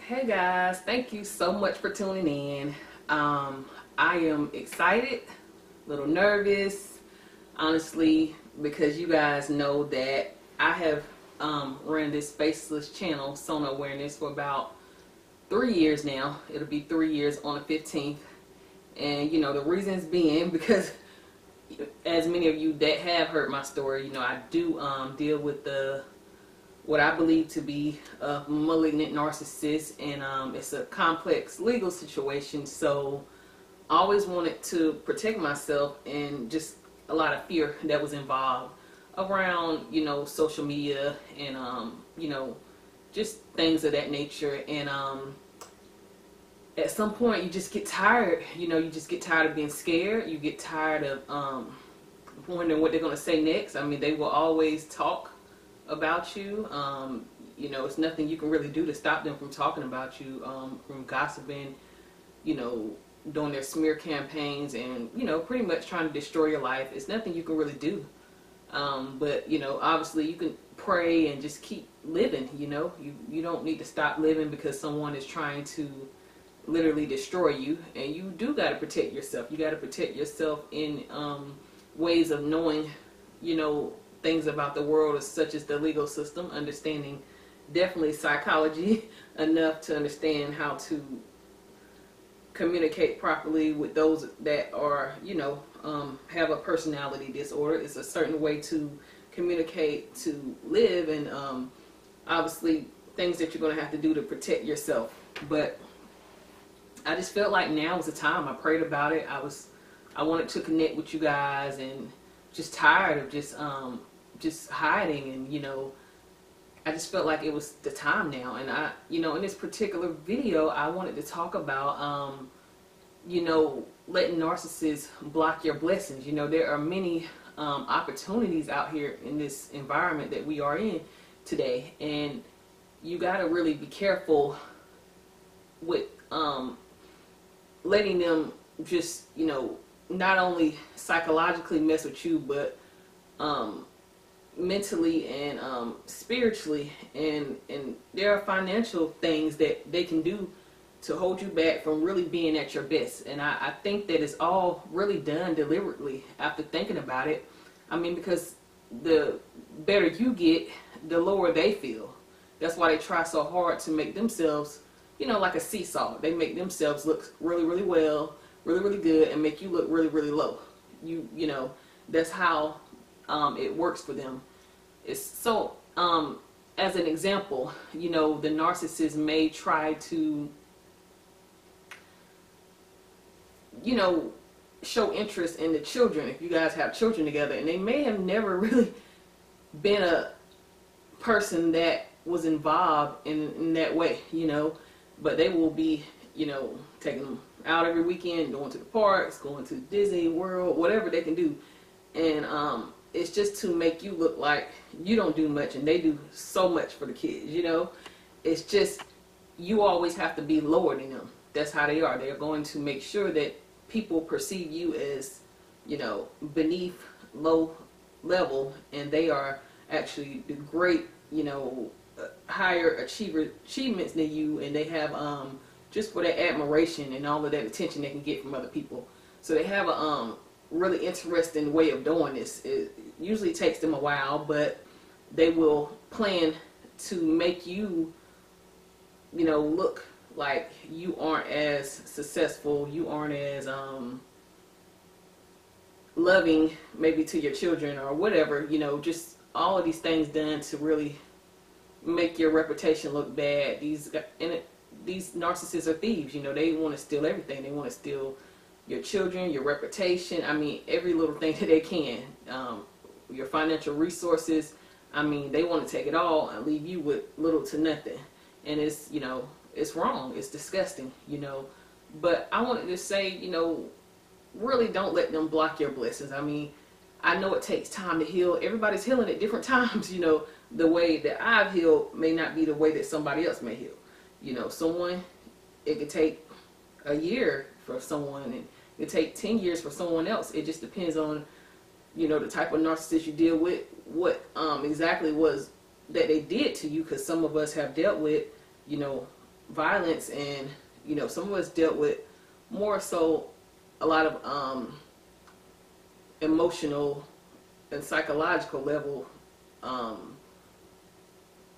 Hey guys, thank you so much for tuning in. I am excited, a little nervous, honestly, because you guys know that I have ran this faceless channel, Sona Awareness, for about 3 years now. It'll be 3 years on the 15th. And you know, the reasons being because as many of you that have heard my story, you know, I do deal with what I believe to be a malignant narcissist, and it's a complex legal situation. So I always wanted to protect myself, and just a lot of fear that was involved around, you know, social media and you know, just things of that nature. And at some point you just get tired, you know, you just get tired of being scared. You get tired of wondering what they're going to say next. I mean, they will always talk about you. You know, it's nothing you can really do to stop them from talking about you, from gossiping, you know, doing their smear campaigns, and, you know, pretty much trying to destroy your life. It's nothing you can really do. But, you know, obviously you can pray and just keep living. You know, you don't need to stop living because someone is trying to literally destroy you. And you do got to protect yourself. You got to protect yourself in ways of knowing, you know, things about the world, such as the legal system, understanding definitely psychology enough to understand how to communicate properly with those that are, you know, have a personality disorder. It's a certain way to communicate, to live, and obviously things that you're going to have to do to protect yourself. But I just felt like now was the time. I prayed about it. I wanted to connect with you guys, and just tired of just hiding. And, you know, I just felt like it was the time now. And I, you know, in this particular video, I wanted to talk about, you know, letting narcissists block your blessings. You know, there are many opportunities out here in this environment that we are in today, and you got to really be careful with letting them just, you know, not only psychologically mess with you, but mentally and spiritually, and there are financial things that they can do to hold you back from really being at your best. And I think that it's all really done deliberately after thinking about it. I mean, because the better you get, the lower they feel. That's why they try so hard to make themselves, you know, like a seesaw. They make themselves look really, really well, really, really good, and make you look really, really low. You know, that's how it works for them. It's so, as an example, you know, the narcissist may try to, you know, show interest in the children if you guys have children together, and they may have never really been a person that was involved in that way, you know, but they will be, you know, taking them out every weekend, going to the parks, going to Disney World, whatever they can do. And it's just to make you look like you don't do much and they do so much for the kids, you know. It's just, you always have to be lower than them. That's how they are. They're going to make sure that people perceive you as, you know, beneath, low level, and they are actually the great, you know, higher achievements than you, and they have just for that admiration and all of that attention they can get from other people. So they have a really interesting way of doing this. It usually takes them a while, but they will plan to make you, you know, look like you aren't as successful, you aren't as loving maybe to your children or whatever, you know, just all of these things done to really make your reputation look bad. These narcissists are thieves, you know. They want to steal everything. They want to steal your children, your reputation, I mean, every little thing that they can, your financial resources. I mean, they want to take it all and leave you with little to nothing. And it's, you know, it's wrong, it's disgusting, you know. But I wanted to say, you know, really don't let them block your blessings. I mean, I know it takes time to heal. Everybody's healing at different times, you know. The way that I've healed may not be the way that somebody else may heal. You know, it could take a year for someone, and it could take 10 years for someone else. It just depends on, you know, the type of narcissist you deal with, what exactly was that they did to you, because some of us have dealt with, you know, violence, and some of us dealt with more so a lot of emotional and psychological level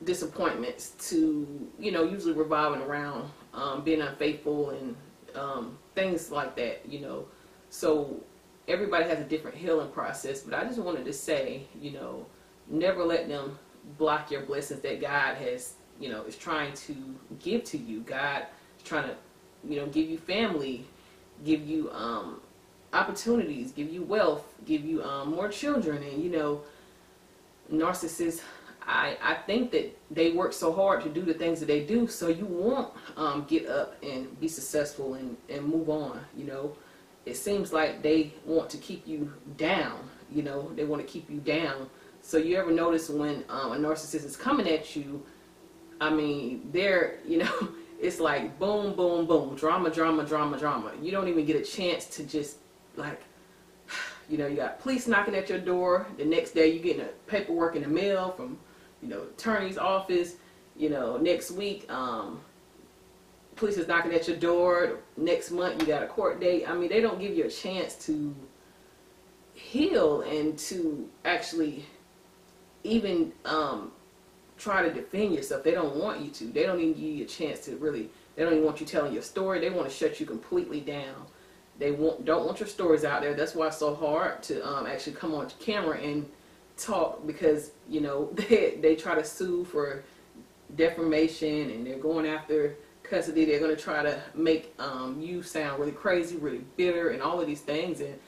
disappointments to usually revolving around being unfaithful and things like that. So everybody has a different healing process, but I just wanted to say, never let them block your blessings that God has, is trying to give to you. God is trying to, give you family, give you opportunities, give you wealth, give you more children. And, narcissists, I think that they work so hard to do the things that they do, so you won't get up and be successful and move on. It seems like they want to keep you down. They want to keep you down. So you ever notice when a narcissist is coming at you, I mean, they're, it's like boom, boom, boom, drama, drama, drama, drama. You don't even get a chance to just like, you got police knocking at your door. The next day you getting a paperwork in the mail from, attorney's office. Next week, police is knocking at your door. Next month you got a court date. I mean, they don't give you a chance to heal and to actually even try to defend yourself. They don't want you to. They don't even give you a chance to really. They don't even want you telling your story. They want to shut you completely down. They don't want your stories out there. That's why it's so hard to actually come on camera and talk, because they try to sue for defamation, and they're going after custody. They're going to try to make you sound really crazy, really bitter, and all of these things. And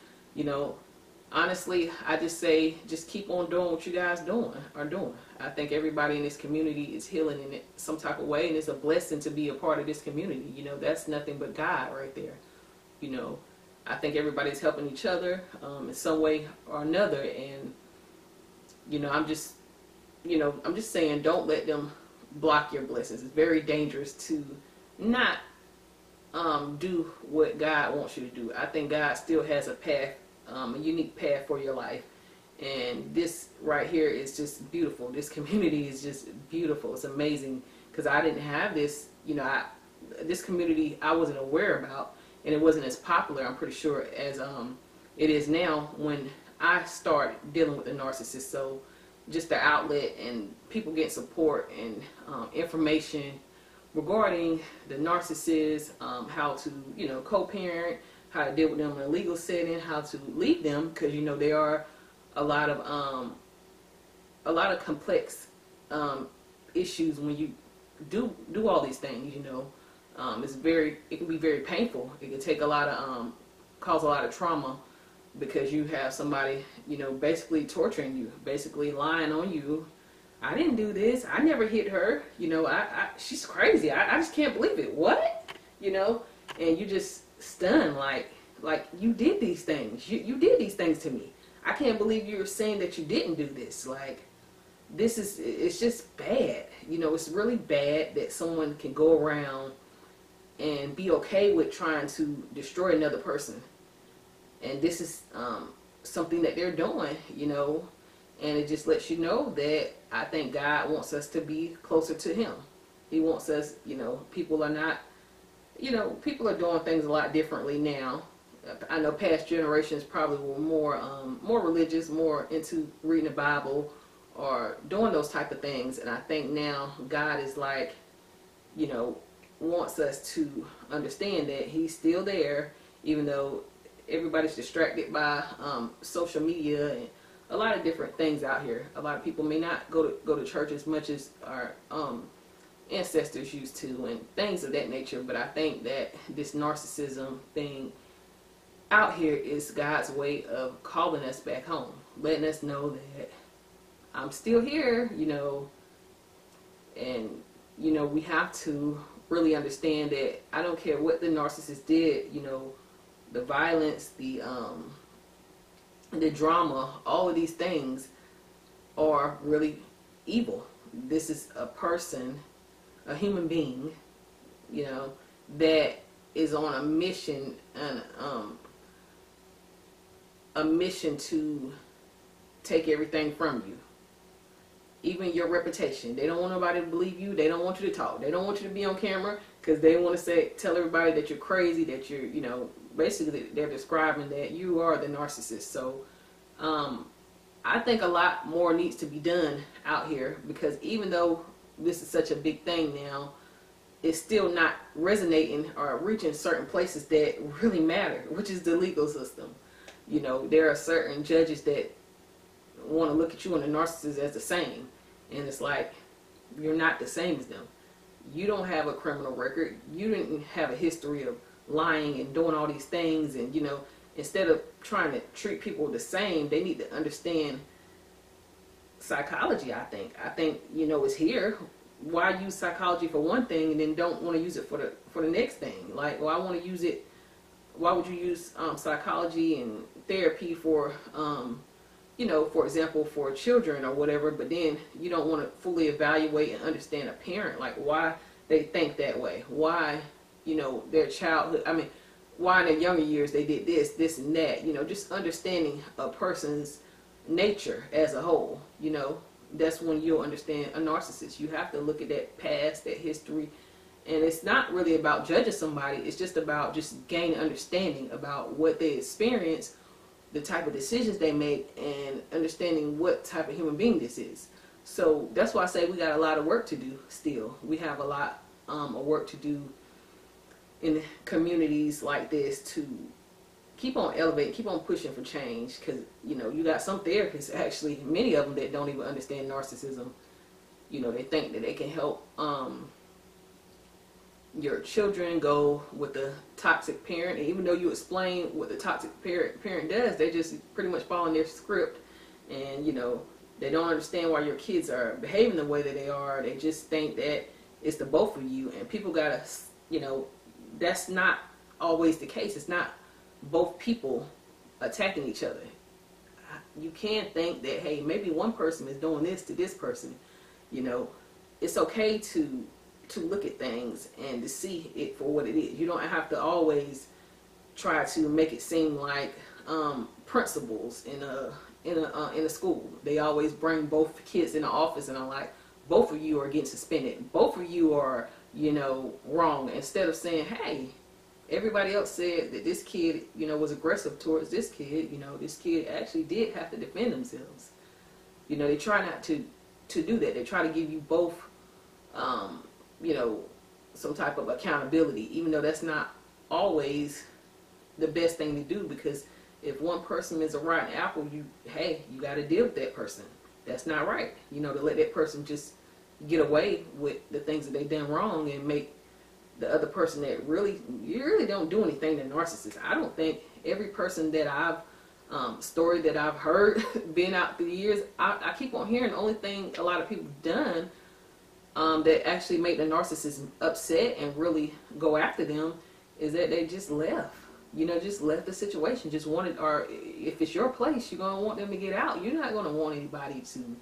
honestly, I just say, just keep on doing what you guys are doing. I think everybody in this community is healing in some type of way, and it's a blessing to be a part of this community. That's nothing but God right there. I think everybody's helping each other in some way or another, and I'm just saying, don't let them block your blessings. It's very dangerous to not do what God wants you to do. I think God still has a path, a unique path for your life, and this right here is just beautiful. This community is just beautiful. It's amazing, because I didn't have this. This community I wasn't aware about, and it wasn't as popular, I'm pretty sure, as it is now when I started dealing with the narcissist. So just the outlet and people getting support and information regarding the narcissist, how to co-parent, how to deal with them in a legal setting, how to leave them, because there are a lot of complex issues when you do all these things. It can be very painful. It can take a lot of cause a lot of trauma, because you have somebody basically torturing you, basically lying on you. I didn't do this. I never hit her. She's crazy. I just can't believe it. What? And you just stunned, like you did these things. You did these things to me. I can't believe you're saying that you didn't do this. Like, it's just bad. It's really bad that someone can go around and be okay with trying to destroy another person. And this is something that they're doing, and it just lets you know that I think God wants us to be closer to Him. He wants us, people are not, people are doing things a lot differently now. I know past generations probably were more religious, more into reading the Bible or doing those type of things. And I think now God is like, wants us to understand that He's still there, even though everybody's distracted by social media and a lot of different things out here. A lot of people may not go to church as much as our ancestors used to, and things of that nature. But I think that this narcissism thing out here is God's way of calling us back home, letting us know that I'm still here, and we have to really understand that I don't care what the narcissist did, the violence, the drama, all of these things are really evil. This is a person, a human being, that is on a mission, and a mission to take everything from you. Even your reputation. They don't want nobody to believe you. They don't want you to talk. They don't want you to be on camera. because they want to tell everybody that you're crazy, that you're, basically they're describing that you are the narcissist. So I think a lot more needs to be done out here, because even though this is such a big thing now, it's still not resonating or reaching certain places that really matter, which is the legal system. There are certain judges that want to look at you and the narcissist as the same, and it's like, you're not the same as them. You don't have a criminal record. You didn't have a history of lying and doing all these things. And instead of trying to treat people the same, they need to understand psychology. I think it's here. Why use psychology for one thing and then don't want to use it for the next thing? Like, well, I want to use it. Why would you use psychology and therapy for for example, for children or whatever, but then you don't want to fully evaluate and understand a parent, like why they think that way, why, their childhood, why in their younger years they did this and that, just understanding a person's nature as a whole, that's when you'll understand a narcissist. You have to look at that past, that history, and it's not really about judging somebody, it's just about just gaining understanding about what they experience, the type of decisions they make, and understanding what type of human being this is. So that's why I say we got a lot of work to do still. We have a lot of work to do in communities like this to keep on elevating, keep on pushing for change, because you got some therapists, actually many of them, that don't even understand narcissism. They think that they can help your children go with the toxic parent, and even though you explain what the toxic parent does, they just pretty much follow their script, and they don't understand why your kids are behaving the way that they are. They just think that it's the both of you, and people gotta, that's not always the case. It's not both people attacking each other. You can think that, hey, maybe one person is doing this to this person. It's okay to look at things and to see it for what it is. You don't have to always try to make it seem like principals in a school. They always bring both kids in the office and are like, both of you are getting suspended. Both of you are, wrong. Instead of saying, hey, everybody else said that this kid, was aggressive towards this kid. This kid actually did have to defend themselves. They try not to do that. They try to give you both some type of accountability, even though that's not always the best thing to do, because if one person is a rotten apple, you got to deal with that person. That's not right. To let that person just get away with the things that they done wrong and make the other person that you really don't do anything to narcissists. I don't think every person that story that I've heard been out through the years, I keep on hearing the only thing a lot of people done that actually make the narcissist upset and really go after them is that they just left. Just left the situation, just wanted, or if it's your place, you're going to want them to get out. You're not going to want anybody to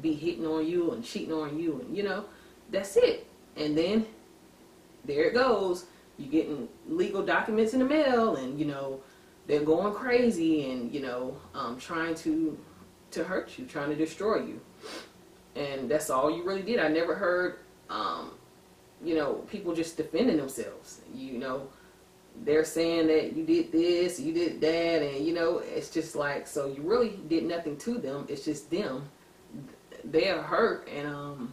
be hitting on you and cheating on you, and that's it. And then there it goes. You're getting legal documents in the mail, and they're going crazy and trying to hurt you, trying to destroy you. And that's all you really did. I never heard people just defending themselves. They're saying that you did this, you did that, and it's just like, so you really did nothing to them. It's just them. They are hurt, and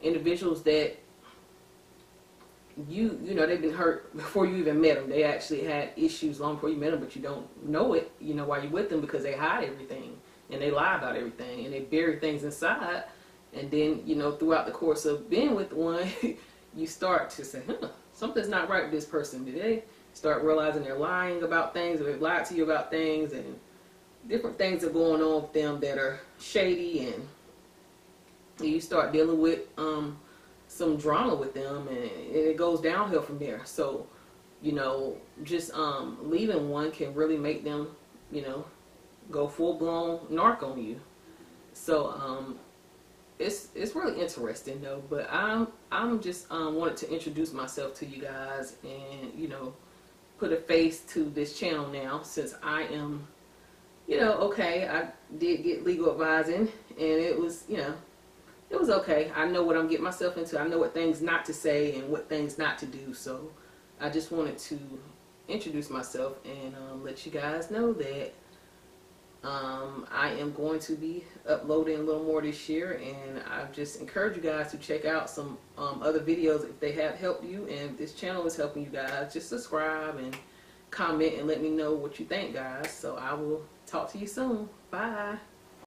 individuals that they've been hurt before you even met them. They actually had issues long before you met them, but you don't know it, while you're with them, because they hide everything and they lie about everything and they bury things inside. And then, throughout the course of being with one, you start to say, something's not right with this person. Did they start realizing they're lying about things, or they've lied to you about things, and different things are going on with them that are shady, and you start dealing with some drama with them, and it goes downhill from there. So, just leaving one can really make them, go full-blown narc on you. So, it's really interesting though. But I'm just wanted to introduce myself to you guys, and put a face to this channel now, since I am, okay, I did get legal advising, and it was, it was okay. I know what I'm getting myself into. I know what things not to say and what things not to do. So I just wanted to introduce myself and let you guys know that I am going to be uploading a little more this year, and I just encourage you guys to check out some other videos if they have helped you, and if this channel is helping you guys, just subscribe and comment and let me know what you think, guys. So I will talk to you soon. Bye.